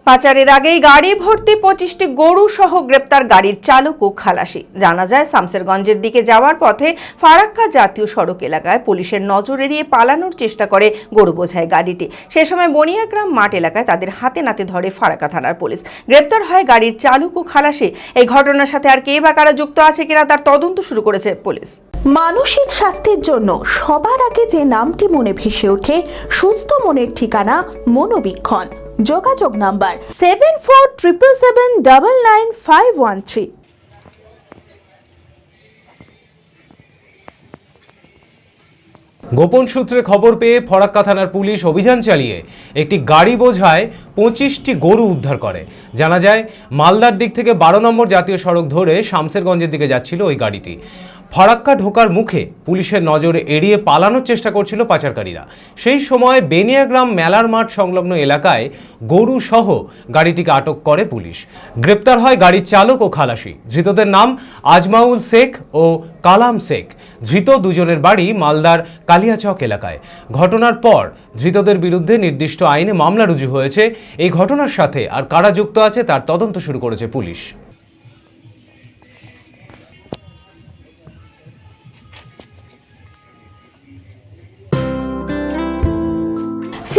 পাচারের আগেই গাড়ি ভর্তি 25টি গরু সহ গ্রেপ্তার গাড়ির চালক ও খালাসি। জানা যায়, শামসেরগঞ্জের দিকে যাওয়ার পথে ফারাক্কা জাতীয় সড়ক এলাকায় পুলিশের নজর এড়িয়ে পালানোর চেষ্টা করে গরু বোঝাই গাড়িটি। সে সময় বনিয়াগ্রাম মাঠ এলাকায় তাদের হাতে নাতে ধরে ফারাক্কা থানার পুলিশ। গ্রেপ্তার হয় গাড়ির চালক ও খালাসি। এই ঘটনার সাথে আর কে বা কারা যুক্ত আছে কিনা তার তদন্ত শুরু করেছে পুলিশ। মানসিক স্বাস্থ্যের জন্য সবার আগে যে নামটি মনে ভেসে ওঠে, সুস্থ মনের ঠিকানা মনোবীক্ষণ। যোগাযোগ নাম্বার 7477799513। গোপন সূত্রে খবর পেয়ে ফরাক্কা থানার পুলিশ অভিযান চালিয়ে একটি গাড়ি বোঝায় 25টি গরু উদ্ধার করে। জানা যায়, মালদার দিক থেকে 12 নম্বর জাতীয় সড়ক ধরে শামসেরগঞ্জের দিকে যাচ্ছিল ওই গাড়িটি। ফারাক্কা ঢোকার মুখে পুলিশের নজরে এড়িয়ে পালানোর চেষ্টা করছিল পাচারকারীরা। সেই সময় বেনিয়াগ্রাম মেলার মাঠ সংলগ্ন এলাকায় গরু সহ গাড়িটিকে আটক করে পুলিশ। গ্রেপ্তার হয় গাড়ির চালক ও খালাসি। ধৃতদের নাম আজমাউল শেখ ও কালাম শেখ। ধৃত দুজনের বাড়ি মালদার কালিয়াচক এলাকায়। ঘটনার পর ধৃতদের বিরুদ্ধে নির্দিষ্ট আইনে মামলা রুজু হয়েছে। এই ঘটনার সাথে আর কারা যুক্ত আছে তার তদন্ত শুরু করেছে পুলিশ।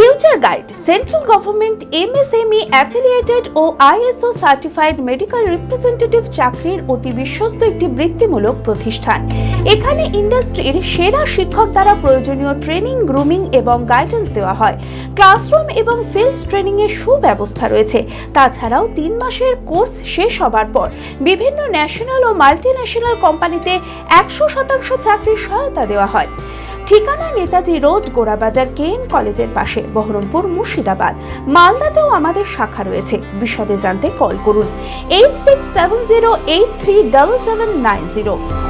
Future guide central government MSME affiliated ও ISO সার্টিফাইড মেডিকেল রিপ্রেজেন্টেটিভ চাকরির অতি বিশ্বস্ত একটি বৃত্তিমূলক প্রতিষ্ঠান। এখানে ইন্ডাস্ট্রির সেরা শিক্ষক দ্বারা প্রয়োজনীয় ট্রেনিং, গ্রুমিং এবং গাইডেন্স দেওয়া হয়। ক্লাসরুম এবং ফিল্ড ট্রেনিং এর সুব্যবস্থা রয়েছে। তাছাড়াও 3 মাসের কোর্স শেষ হবার পর বিভিন্ন ন্যাশনাল ও মাল্টিন্যাশনাল কোম্পানিতে 100% চাকরির সহায়তা দেওয়া হয়। ঠিকানা নেতাজি রোড, গোড়াবাজার KN কলেজের পাশে, বহরমপুর, মুর্শিদাবাদ। মালদাতেও আমাদের শাখা রয়েছে। বিশদে জানতে কল করুন 8670837790।